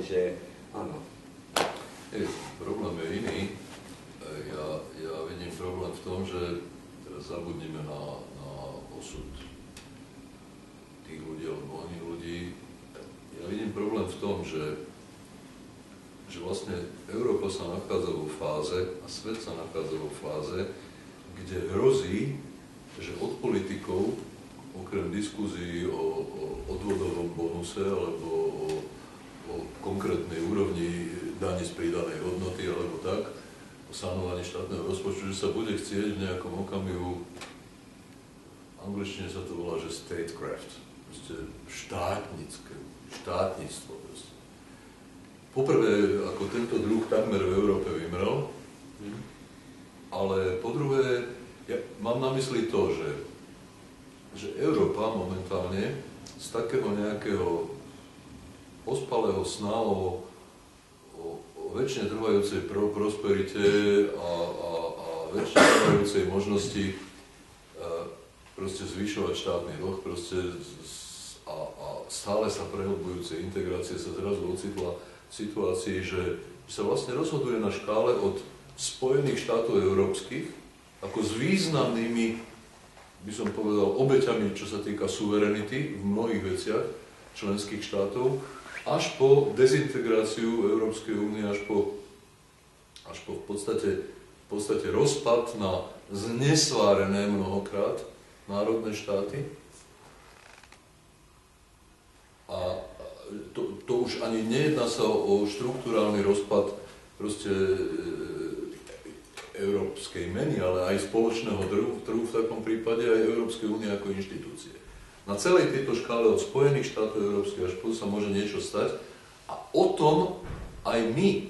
že áno. Problém je iný. Ja vidím problém v tom, že teraz zabudneme na osud tých ľudí alebo oných ľudí. Ja vidím problém v tom, že vlastne Európa sa nachádza vo fáze a svet sa nachádza vo fáze, kde hrozí, že od politikov, okrem diskuzí o odvodovom bonuse alebo o konkrétnej úrovni dane z pridanej hodnoty alebo tak, o sanovaní štátneho rozpočtu, že sa bude chcieť v nejakom okamihu, v angličtine sa to volá, že statecraft, proste štátnictvo. Proste. Poprvé, ako tento druh takmer v Európe vymrel, ale po druhé, ja mám na mysli to, že Európa momentálne z takého nejakého ospalého sna o väčšine trvajúcej prosperite a väčšine trvajúcej možnosti proste zvyšovať štátny dlh a stále sa prehlbujúcej integrácie sa zrazu ocitla v situácii, že sa vlastne rozhoduje na škále od Spojených štátov európskych ako s významnými, by som povedal, obeťami, čo sa týka suverenity v mnohých veciach členských štátov, až po dezintegráciu Európskej únie, až po v podstate rozpad na znesvárené mnohokrát národné štáty. A to už ani nejedná sa o štruktúrálny rozpad proste európskej meny, ale aj spoločného trhu v takom prípade aj Európskej únie ako inštitúcie. Na celej tejto škále od Spojených štátov európskych až po sa môže niečo stať a o tom aj my,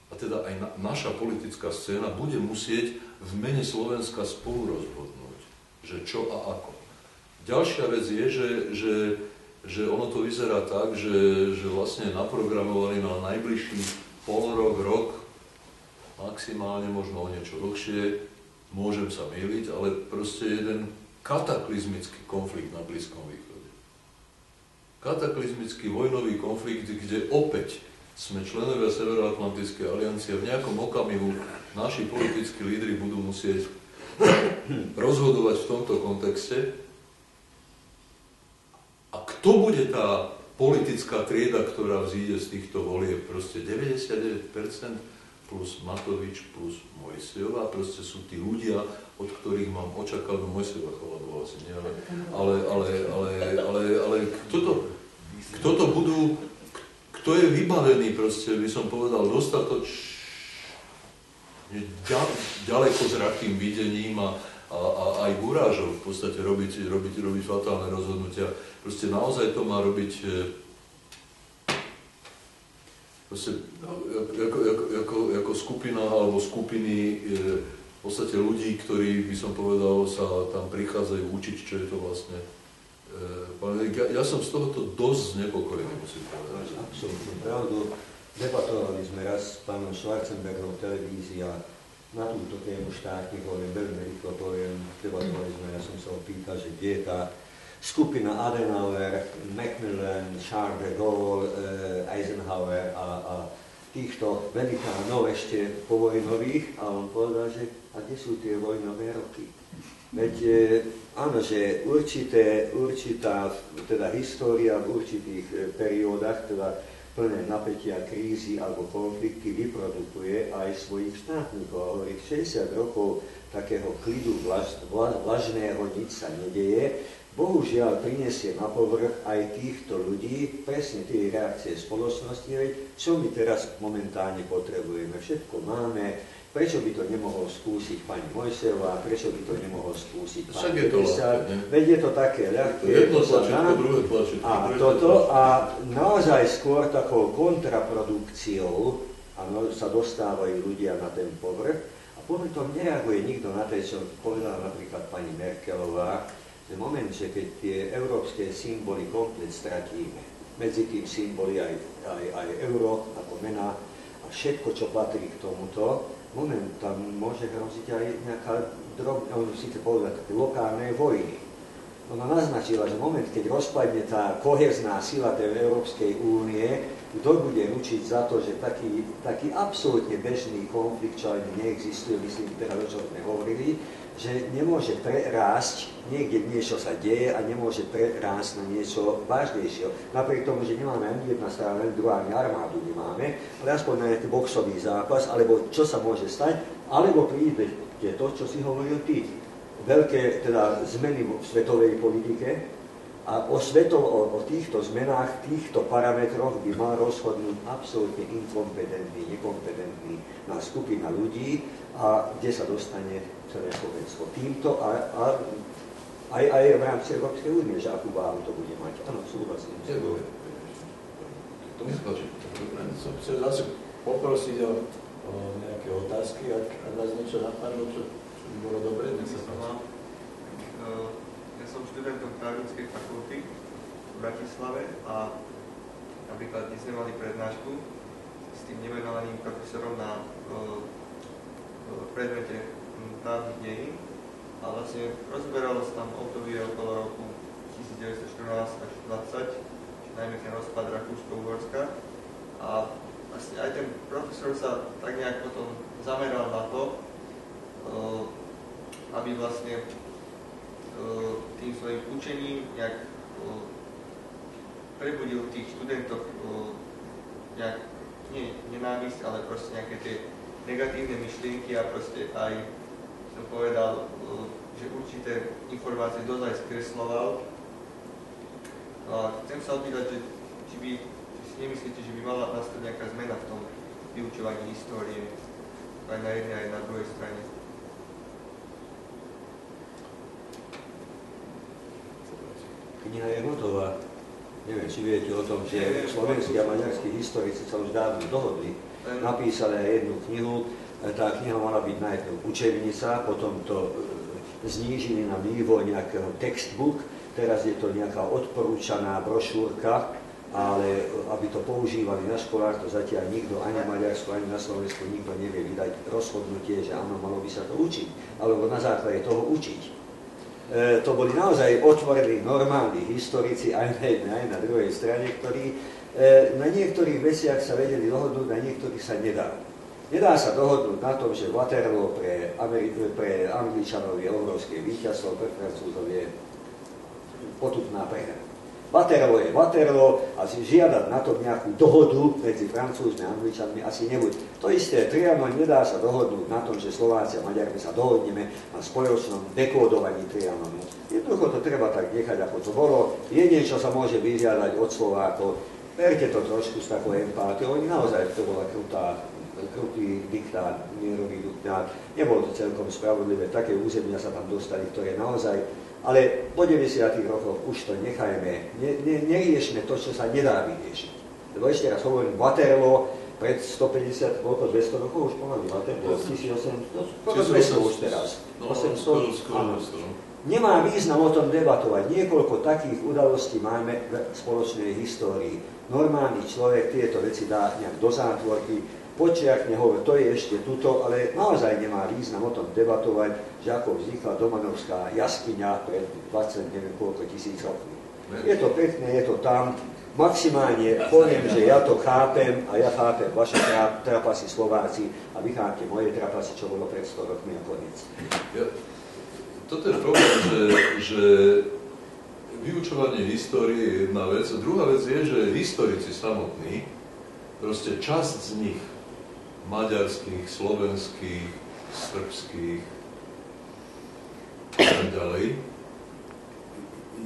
a teda aj naša politická scéna bude musieť v mene Slovenska spolu rozhodnúť, že čo a ako. Ďalšia vec je, že ono to vyzerá tak, že vlastne naprogramovali na najbližší rok, maximálne možno o niečo dlhšie, môžem sa myliť, ale proste jeden kataklizmický konflikt na Blízkom východe. Kataklizmický vojnový konflikt, kde opäť sme členovia Severoatlantickej aliancie, v nejakom okamihu naši politickí lídri budú musieť rozhodovať v tomto kontexte. A kto bude tá politická trieda, ktorá vzíde z týchto volieb? Proste 99% plus Matovič, plus Mojsejová, proste sú tí ľudia, od ktorých mám očakávať, Mojsejová chvala Boha asi nie, ale kto to budú, kto je vybavený, proste by som povedal, dostatočne ďaleko zrakým videním a aj gurážou v podstate robiť fatálne rozhodnutia. Proste naozaj to má robiť proste ako skupina alebo skupiny v podstate ľudí, ktorí, by som povedal, sa tam prichádzajú učiť, čo je to vlastne. Ja som z tohoto dosť znepokojený, musím povedať. Absolutne pravdu. Debatovali sme raz s pánom Schwarzenbergom v televízii a na túto tému štátnych volien, veľmi rýchlo poviem, debatovali sme, ja som sa ho pýtal, že kde je tá skupina Adenauer, Macmillan, Charles de Gaulle, Eisenhower a týchto velikánov ešte povojnových a on povedal, že a kde sú tie vojnové roky? Veď áno, že určitá teda história v určitých periódach, teda plné napätia, krízy alebo konflikty vyprodukuje aj svojich štátnikov. A hovorí, 60 rokov takého klidu vlažného nič sa nedeje, bohužiaľ prinesie na povrch aj týchto ľudí presne tie reakcie spoločnosti, čo my teraz momentálne potrebujeme. Všetko máme, prečo by to nemohol skúsiť pani Mojsejová, prečo by to nemohol skúsiť pán Pisar, veď je to také ľahké. A naozaj skôr takou kontraprodukciou sa dostávajú ľudia na ten povrch a potom nereaguje nikto na to, čo povedala napríklad pani Merkelová, v momente, keď tie európske symboly komplet stratíme, medzi tým symboly aj euro ako mena a všetko, čo patrí k tomuto, moment tam môže hroziť aj nejaká drobná, on síce povedal také lokálne vojny. Ona naznačila, že moment, keď rozpadne tá kohezná sila tej Európskej únie, kto bude ručiť za to, že taký absolútne bežný konflikt, čo ani neexistuje, myslím, teda o čom sme hovorili, že nemôže prerásť niekde niečo sa deje a nemôže prerásť na niečo vážnejšieho. Napriek tomu, že nemáme ani jedna strana, ani druhá, ani armádu nemáme, ale aspoň na nejaký boxový zápas, alebo čo sa môže stať, alebo príde to, čo si hovoril ty. Veľké teda zmeny v svetovej politike, a o týchto zmenách, týchto parametroch by mal rozhodnúť absolútne inkompetentný, nekompetentný skupina ľudí a kde sa dostane celé Slovensko. Týmto aj v rámci Európskej únie, že akú váhu to bude mať. Áno, súhlasím. To mi skončí. Som chcel zase poprosiť o nejaké otázky, ak vás niečo napadlo, čo by bolo dobre, nech sa páči. Ja som študentom právnickej fakulty v Bratislave a napríklad dnes sme mali prednášku s tým nemenovaným profesorom na predmete právnych dejín a vlastne rozberalo sa tam obdobie okolo roku 1914 až 20, najmä ten rozpad Rakúsko-Uhorska a vlastne aj ten profesor sa tak nejak potom zameral na to, aby vlastne tým svojim učením nejak prebudil v tých študentoch nejak, nie nenávisť, ale proste nejaké tie negatívne myšlienky a proste aj som povedal, že určité informácie dosť aj skresloval. A chcem sa opýtať, že či si nemyslíte, že by mala nastať nejaká zmena v tom vyučovaní histórie aj na jednej, aj na druhej strane. Kniha je hotová. Neviem, či viete o tom, že slovenskí a maďarskí historici sa už dávno dohodli. Napísali aj jednu knihu. Tá kniha mala byť najprv učebnica, potom to znížili na vývoj nejakého textbook. Teraz je to nejaká odporúčaná brošúrka, ale aby to používali na školách, to zatiaľ nikto, ani v Maďarsku, ani na Slovensku, nikto nevie vydať rozhodnutie, že áno, malo by sa to učiť, alebo na základe toho učiť. To boli naozaj otvorení normálni historici aj na jednej, aj na druhej strane, ktorí na niektorých veciach sa vedeli dohodnúť, na niektorých sa nedá. Nedá sa dohodnúť na tom, že Waterloo pre Angličanov je obrovské víťazstvo, pre Francúzov je potupná prehra. Waterloo je Waterloo a si žiadať na to nejakú dohodu medzi Francúzmi a Angličanmi asi nebude. To isté, Trianon nedá sa dohodnúť na tom, že Slováci a Maďarmi sa dohodneme na spoločnom dekódovaní Trianonu. Jednoducho to treba tak nechať, ako to bolo. Jedine, čo sa môže vyžiadať od Slovákov, berte to trošku s takou empátiou. Oni naozaj, to bola krutý diktát, mierový diktát. Nebolo to celkom spravodlivé. Také územia sa tam dostali, ktoré naozaj. Ale po 90. rokoch už to nechajme, neriešme to, čo sa nedá vyriešiť. Lebo ešte raz hovorím, Waterloo pred 150, koľko, 200 rokov už pomaly, Waterloo, 1800, skoro 200 už teraz. 800, áno. Nemá význam o tom debatovať. Niekoľko takých udalostí máme v spoločnej histórii. Normálny človek tieto veci dá nejak do zátvorky, počiarkne hovorí, to je ešte tuto, ale naozaj nemá význam o tom debatovať, že ako vznikla Domanovská jaskyňa pred 20, neviem koľko tisíc rokov. Je to pekné, je to tam. Maximálne poviem, že ja to chápem a ja chápem vaše trapasy Slováci a vy chápete moje trapasy, čo bolo pred 100 rokmi a koniec. Toto je problém, že vyučovanie histórie je jedna vec. Druhá vec je, že historici samotní, proste časť z nich, maďarských, slovenských, srbských a tak ďalej,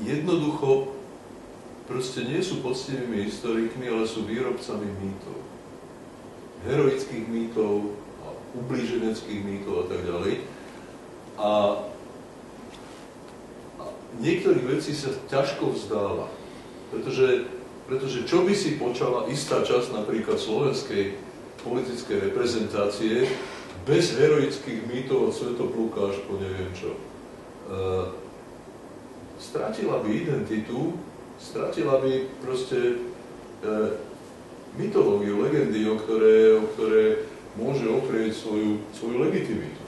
jednoducho proste nie sú poctivými historikmi, ale sú výrobcami mýtov. Heroických mýtov a ublíženeckých mýtov a tak ďalej. A niektorých vecí sa ťažko vzdáva, pretože čo by si počala istá časť napríklad slovenskej politickej reprezentácie bez heroických mýtov od Svätopluka až po neviem čo. Stratila by identitu, stratila by proste mytológiu, legendy, o ktoré môže oprieť svoju legitimitu.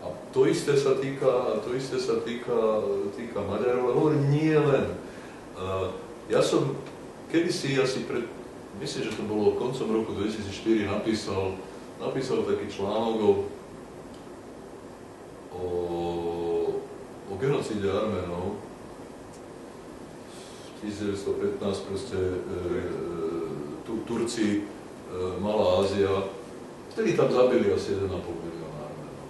A to isté sa týka Maďarov, ale hovorím, nie len. Ja som kedysi asi pred myslím, že to bolo koncom roku 2004, napísal taký článok o genocíde Arménov. V 1915 proste Turci, Malá Ázia, vtedy tam zabili asi 1,5 milióna Arménov.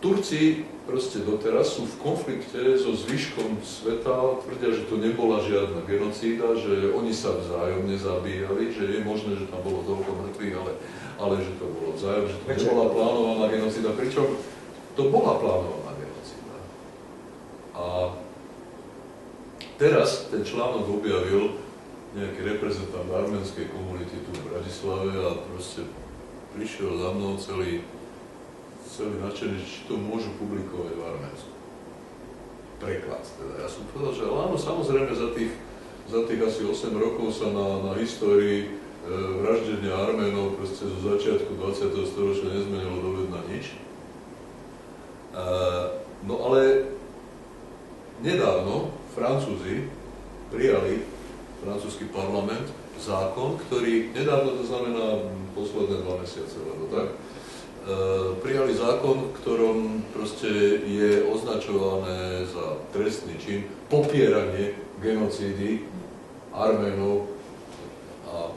Turci proste doteraz sú v konflikte so zvyškom sveta, tvrdia, že to nebola žiadna genocída, že oni sa vzájomne zabíjali, že je možné, že tam bolo toľko mŕtvych, ale že to bolo vzájomne, že to nebola plánovaná genocída, pričom to bola plánovaná genocída. A teraz ten článok objavil nejaký reprezentant arménskej komunity tu v Bratislave a proste prišiel za mnou celý nadšený, či to môžu publikovať v Arménsku. Preklad teda. Ja som povedal, že áno, samozrejme za tých asi 8 rokov sa na histórii vraždenia Arménov proste zo začiatku 20. storočia nezmenilo dovedna nič. No ale nedávno Francúzi prijali, francúzsky parlament, zákon, ktorý nedávno, to znamená posledné 2 mesiace, alebo tak, prijali zákon, v ktorom proste je označované za trestný čin popieranie genocídy Arménov, a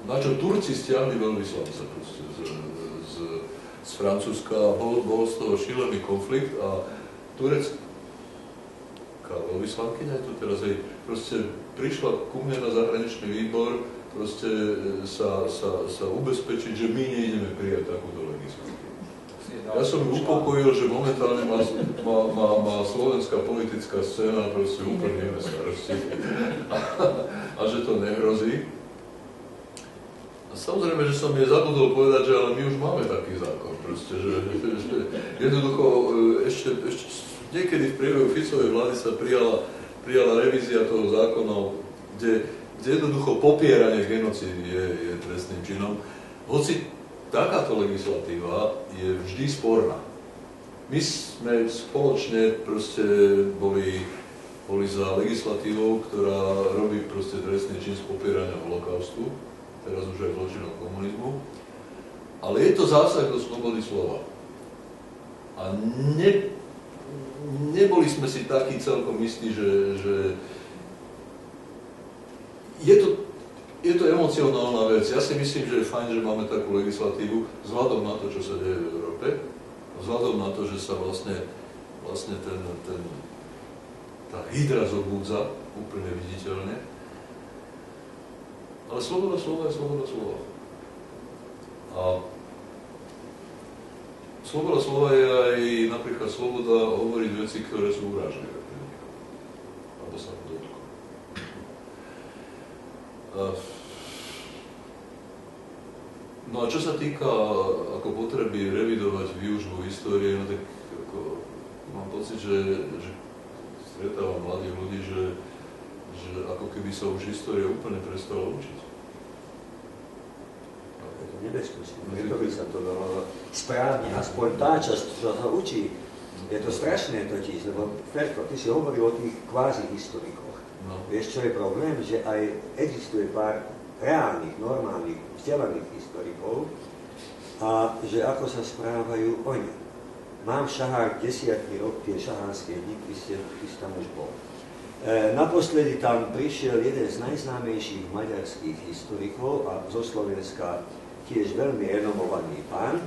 na čo Turci stiahli veľvyslanca z Francúzska, bol z toho šílený konflikt a turecká veľvyslankyňa tu teraz aj proste prišla ku mne na zahraničný výbor proste sa ubezpečiť, že my neideme prijať takúto legislatívu. Ja som ju upokojil, že momentálne má slovenská politická scéna proste úplne iné starosti a že to nehrozí. A samozrejme, že som jej zabudol povedať, že ale my už máme taký zákon, proste, že jednoducho ešte niekedy v priebehu Ficovej vlády sa prijala revízia toho zákona, kde jednoducho popieranie genocídy je trestným činom. Hoci takáto legislatíva je vždy sporná. My sme spoločne proste boli za legislatívou, ktorá robí proste trestný čin z popierania holokaustu, teraz už aj zločinov komunizmu, ale je to zásah do slobody slova. A neboli sme si takí celkom istí, že je to emocionálna vec. Ja si myslím, že je fajn, že máme takú legislatívu vzhľadom na to, čo sa deje v Európe, vzhľadom na to, že sa vlastne tá hydra zobúdza úplne viditeľne. Ale sloboda slova je sloboda slova. A sloboda slova je aj napríklad sloboda hovoriť veci, ktoré sú urážlivé. Alebo sa dotknú. No a čo sa týka ako potreby revidovať výučbu histórie, no tak ako, mám pocit, že stretávam mladých ľudí, že ako keby sa už história úplne prestala učiť. Je to nebezpečné, preto by sa to dalo správne, aspoň tá časť, čo sa učí. Je to strašné totiž, lebo Ferko, ty si hovoril o tých kvázi historikoch. No. Vieš, čo je problém? Že aj existuje pár reálnych, normálnych, vzdelaných historikov a že ako sa správajú oni. Mám v Šahár 10 rok tie šahárske dni, ty si tam už bol. Naposledy tam prišiel jeden z najznámejších maďarských historikov a zo Slovenska tiež veľmi renomovaný pán.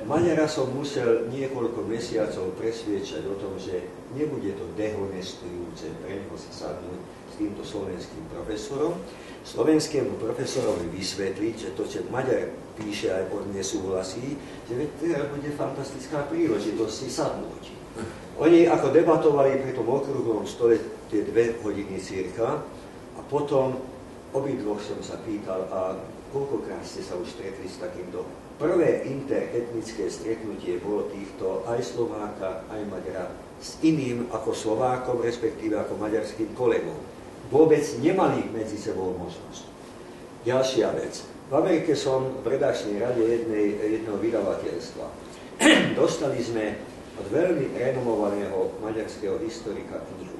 Maďara som musel niekoľko mesiacov presviečať o tom, že nebude to dehonestujúce pre neho sa sadnúť s týmto slovenským profesorom. Slovenskému profesorovi vysvetliť, že to, čo Maďar píše, aj on nesúhlasí, že teraz bude fantastická príležitosť si sadnúť. Oni ako debatovali pri tom okrúhlom stole tie 2 hodiny cirka a potom obidvoch som sa pýtal, a koľkokrát ste sa už stretli s takýmto. Prvé interetnické stretnutie bolo týchto aj Slováka, aj Maďara s iným ako Slovákom, respektíve ako maďarským kolegom. Vôbec nemali medzi sebou možnosť. Ďalšia vec. V Amerike som v redakčnej rade jedného vydavateľstva. Dostali sme od veľmi renomovaného maďarského historika knihu.